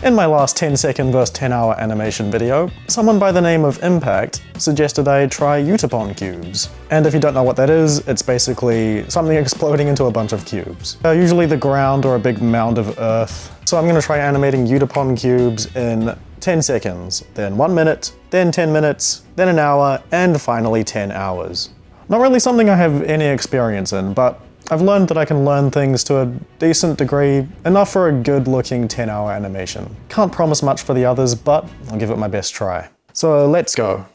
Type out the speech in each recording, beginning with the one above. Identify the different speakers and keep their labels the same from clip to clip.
Speaker 1: In my last 10-second versus 10-hour animation video, someone by the name of Impact suggested I try Yutapon cubes. And if you don't know what that is, it's basically something exploding into a bunch of cubes. Usually the ground or a big mound of earth. So I'm going to try animating Yutapon cubes in 10 seconds, then 1 minute, then 10 minutes, then an hour, and finally 10 hours. Not really something I have any experience in, but I've learned that I can learn things to a decent degree, enough for a good-looking 10-hour animation. Can't promise much for the others, but I'll give it my best try. So let's go.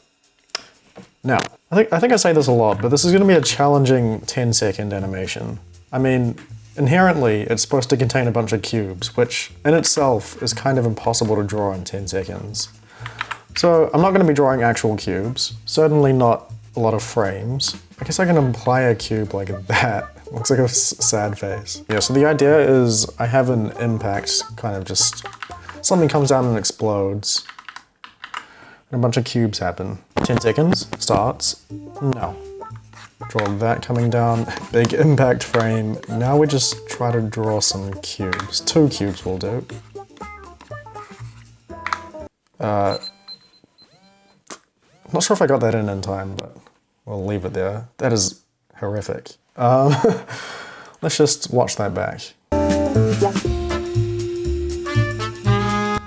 Speaker 1: Now, I think I say this a lot, but this is going to be a challenging 10-second animation. I mean, inherently, it's supposed to contain a bunch of cubes, which in itself is kind of impossible to draw in 10 seconds. So I'm not going to be drawing actual cubes, certainly not a lot of frames. I guess I can imply a cube like that. Looks like a sad face. Yeah, so the idea is I have an impact, kind of just something comes down and explodes, and a bunch of cubes happen. 10 seconds, starts, now. Draw that coming down, big impact frame. Now we just try to draw some cubes. 2 cubes will do. I'm not sure if I got that in time, but we'll leave it there. That is horrific. Let's just watch that back.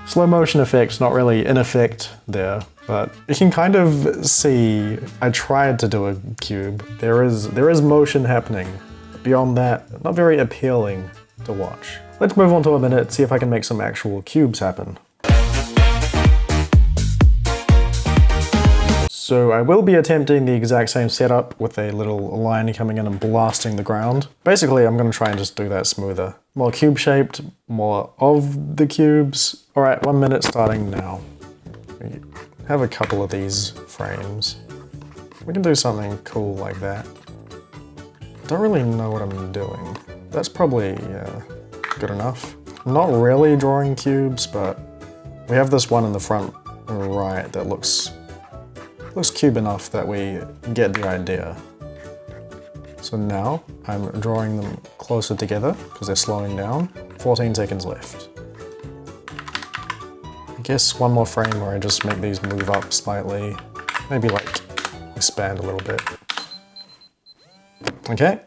Speaker 1: Slow motion effect's not really in effect there, but you can kind of see I tried to do a cube. There is motion happening. Beyond that, not very appealing to watch. Let's move on to a minute, see if I can make some actual cubes happen. So I will be attempting the exact same setup with a little line coming in and blasting the ground. Basically, I'm going to try and just do that smoother. More cube-shaped, more of the cubes. All right, 1 minute starting now. We have a couple of these frames. We can do something cool like that. Don't really know what I'm doing. That's probably good enough. I'm not really drawing cubes, but we have this one in the front right that looks cube enough that we get the idea. So now I'm drawing them closer together because they're slowing down. 14 seconds left. I guess one more frame where I just make these move up slightly. Maybe like expand a little bit. Okay,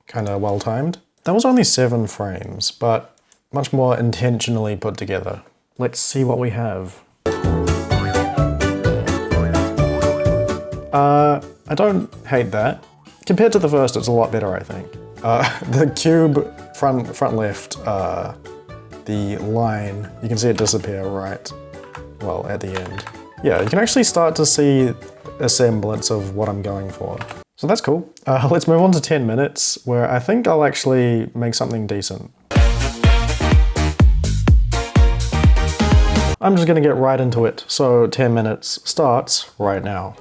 Speaker 1: kind of well timed. That was only 7 frames, but much more intentionally put together. Let's see what we have. I don't hate that. Compared to the first, it's a lot better, I think. The cube front left, the line, you can see it disappear right, well, at the end. Yeah, you can actually start to see a semblance of what I'm going for. So that's cool. Let's move on to 10 minutes, where I think I'll actually make something decent. I'm just gonna get right into it. So 10 minutes starts right now.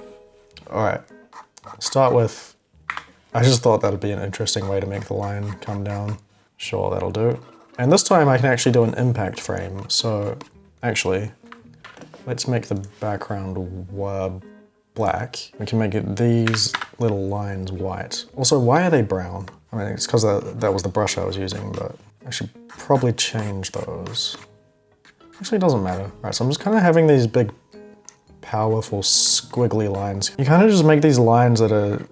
Speaker 1: All right, start with, I just thought that'd be an interesting way to make the line come down. Sure, that'll do. And this time I can actually do an impact frame. So actually, let's make the background black. We can make these little lines white. Also, why are they brown? I mean, it's because that was the brush I was using, but I should probably change those. Actually, it doesn't matter. All right, so I'm just kind of having these big powerful squiggly lines. You kind of just make these lines that are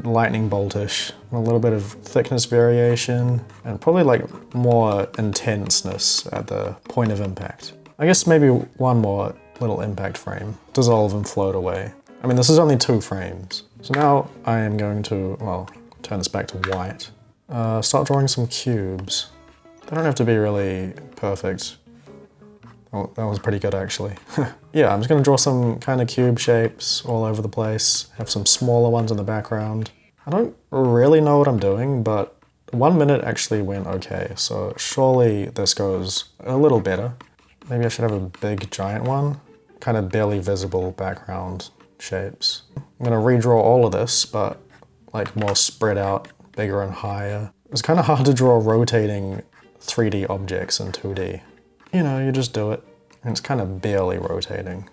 Speaker 1: lightning boltish, a little bit of thickness variation, and probably like more intenseness at the point of impact. I guess maybe one more little impact frame, dissolve and float away. I mean, this is only 2 frames. So now I am going to, well, turn this back to white. Start drawing some cubes. They don't have to be really perfect. Oh, that was pretty good actually. Yeah, I'm just gonna draw some kind of cube shapes all over the place. Have some smaller ones in the background. I don't really know what I'm doing, but 1 minute actually went okay. So surely this goes a little better. Maybe I should have a big giant one. Kind of barely visible background shapes. I'm gonna redraw all of this, but like more spread out, bigger and higher. It's kind of hard to draw rotating 3D objects in 2D. You know, you just do it. And it's kind of barely rotating.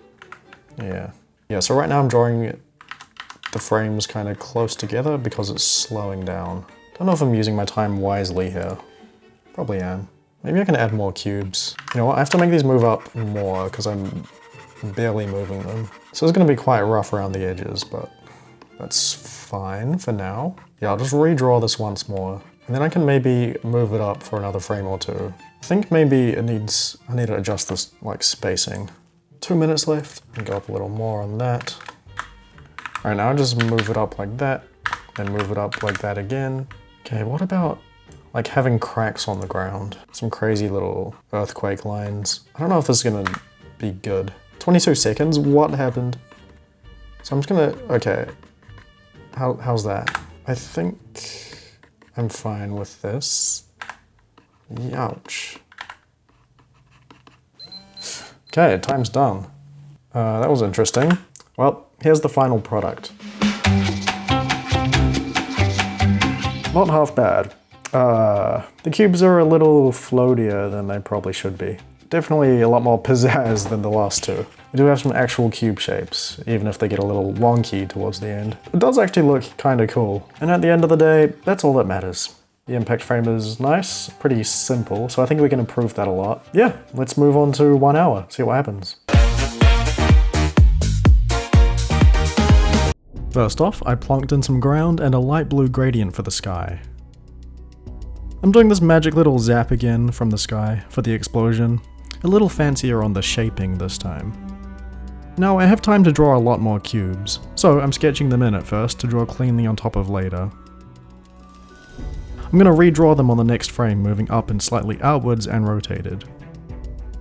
Speaker 1: Yeah. Yeah, so right now I'm drawing the frames kind of close together because it's slowing down. Don't know if I'm using my time wisely here. Probably am. Maybe I can add more cubes. You know what, I have to make these move up more because I'm barely moving them. So it's going to be quite rough around the edges, but that's fine for now. Yeah, I'll just redraw this once more. And then I can maybe move it up for another frame or two. I think maybe I need to adjust this like spacing. 2 minutes left. And go up a little more on that. Alright, now I just move it up like that. Then move it up like that again. Okay, what about like having cracks on the ground? Some crazy little earthquake lines. I don't know if this is gonna be good. 22 seconds? What happened? So I'm just gonna, okay. How's that? I think I'm fine with this. Ouch. Okay, time's done. That was interesting. Well, here's the final product. Not half bad. The cubes are a little floatier than they probably should be. Definitely a lot more pizzazz than the last two. We do have some actual cube shapes, even if they get a little wonky towards the end. It does actually look kinda cool. And at the end of the day, that's all that matters. The impact frame is nice, pretty simple, so I think we can improve that a lot. Yeah, let's move on to 1 hour, see what happens. First off, I plonked in some ground and a light blue gradient for the sky. I'm doing this magic little zap again from the sky for the explosion. A little fancier on the shaping this time. Now I have time to draw a lot more cubes, so I'm sketching them in at first to draw cleanly on top of later. I'm going to redraw them on the next frame, moving up and slightly outwards and rotated.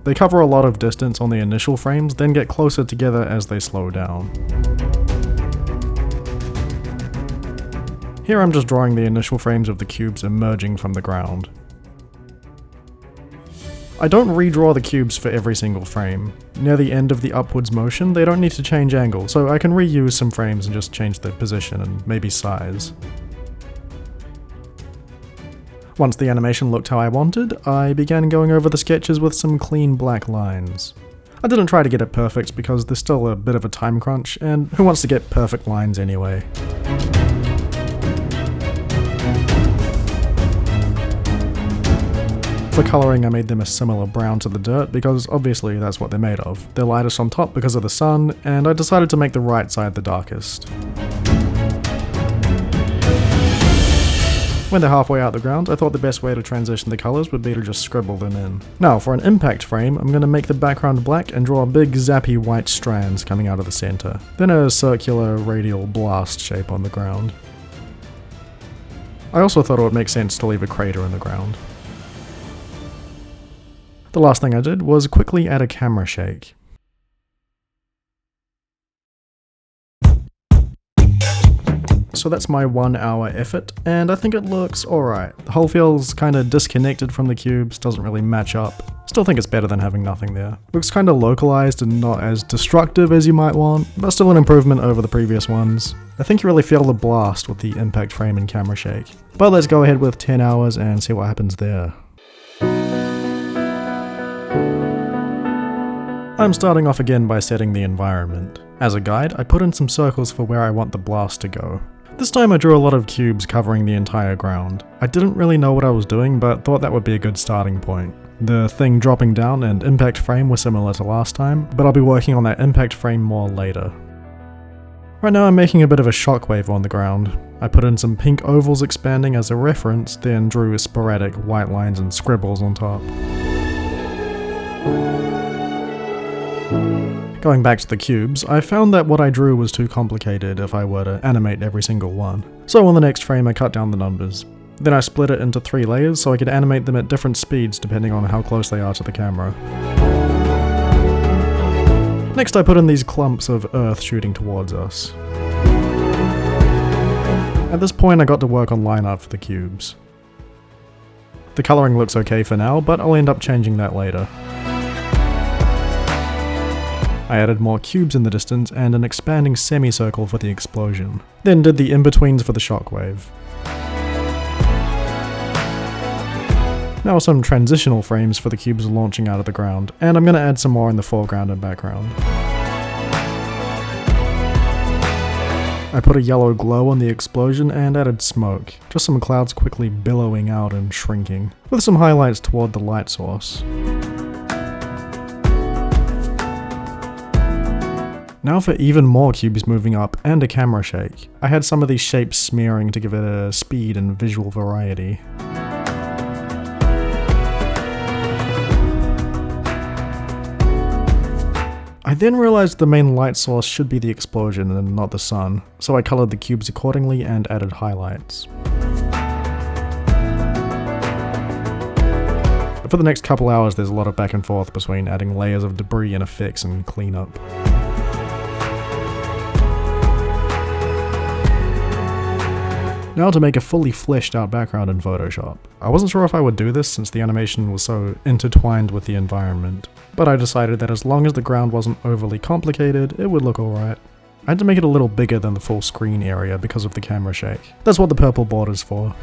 Speaker 1: They cover a lot of distance on the initial frames, then get closer together as they slow down. Here I'm just drawing the initial frames of the cubes emerging from the ground. I don't redraw the cubes for every single frame. Near the end of the upwards motion, they don't need to change angle, so I can reuse some frames and just change their position and maybe size. Once the animation looked how I wanted, I began going over the sketches with some clean black lines. I didn't try to get it perfect because there's still a bit of a time crunch, and who wants to get perfect lines anyway? For colouring, I made them a similar brown to the dirt because obviously that's what they're made of. They're lightest on top because of the sun, and I decided to make the right side the darkest. When they're halfway out the ground, I thought the best way to transition the colours would be to just scribble them in. Now for an impact frame, I'm going to make the background black and draw big zappy white strands coming out of the centre. Then a circular radial blast shape on the ground. I also thought it would make sense to leave a crater in the ground. The last thing I did was quickly add a camera shake. So that's my 1 hour effort, and I think it looks alright. The whole feels kinda disconnected from the cubes, doesn't really match up. Still think it's better than having nothing there. Looks kinda localized and not as destructive as you might want, but still an improvement over the previous ones. I think you really feel the blast with the impact frame and camera shake. But let's go ahead with 10 hours and see what happens there. I'm starting off again by setting the environment. As a guide, I put in some circles for where I want the blast to go. This time I drew a lot of cubes covering the entire ground. I didn't really know what I was doing, but thought that would be a good starting point. The thing dropping down and impact frame were similar to last time, but I'll be working on that impact frame more later. Right now I'm making a bit of a shockwave on the ground. I put in some pink ovals expanding as a reference, then drew sporadic white lines and scribbles on top. Going back to the cubes, I found that what I drew was too complicated if I were to animate every single one. So on the next frame I cut down the numbers. Then I split it into 3 layers so I could animate them at different speeds depending on how close they are to the camera. Next I put in these clumps of earth shooting towards us. At this point I got to work on line art for the cubes. The colouring looks okay for now, but I'll end up changing that later. I added more cubes in the distance and an expanding semicircle for the explosion. Then did the in-betweens for the shockwave. Now some transitional frames for the cubes launching out of the ground, and I'm going to add some more in the foreground and background. I put a yellow glow on the explosion and added smoke, just some clouds quickly billowing out and shrinking, with some highlights toward the light source. Now for even more cubes moving up and a camera shake. I had some of these shapes smearing to give it a speed and visual variety. I then realized the main light source should be the explosion and not the sun, so I colored the cubes accordingly and added highlights. For the next couple hours there's a lot of back and forth between adding layers of debris and effects and cleanup. Now to make a fully fleshed out background in Photoshop. I wasn't sure if I would do this since the animation was so intertwined with the environment, but I decided that as long as the ground wasn't overly complicated, it would look alright. I had to make it a little bigger than the full screen area because of the camera shake. That's what the purple border's for.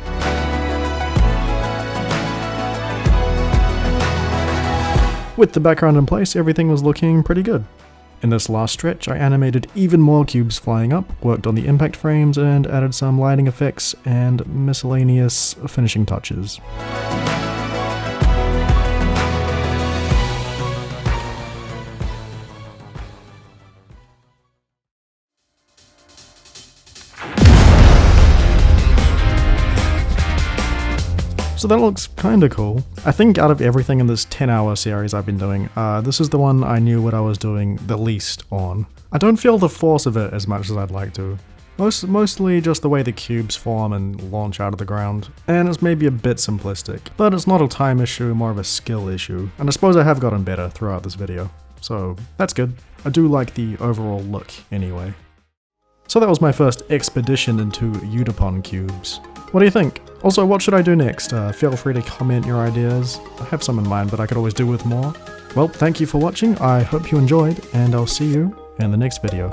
Speaker 1: With the background in place, everything was looking pretty good. In this last stretch, I animated even more cubes flying up, worked on the impact frames, and added some lighting effects and miscellaneous finishing touches. So that looks kinda cool. I think out of everything in this 10-hour series I've been doing, this is the one I knew what I was doing the least on. I don't feel the force of it as much as I'd like to. Mostly just the way the cubes form and launch out of the ground. And it's maybe a bit simplistic, but it's not a time issue, more of a skill issue. And I suppose I have gotten better throughout this video. So that's good. I do like the overall look anyway. So that was my first expedition into Yutapon cubes. What do you think? Also, what should I do next? Feel free to comment your ideas. I have some in mind, but I could always do with more. Well, thank you for watching, I hope you enjoyed, and I'll see you in the next video.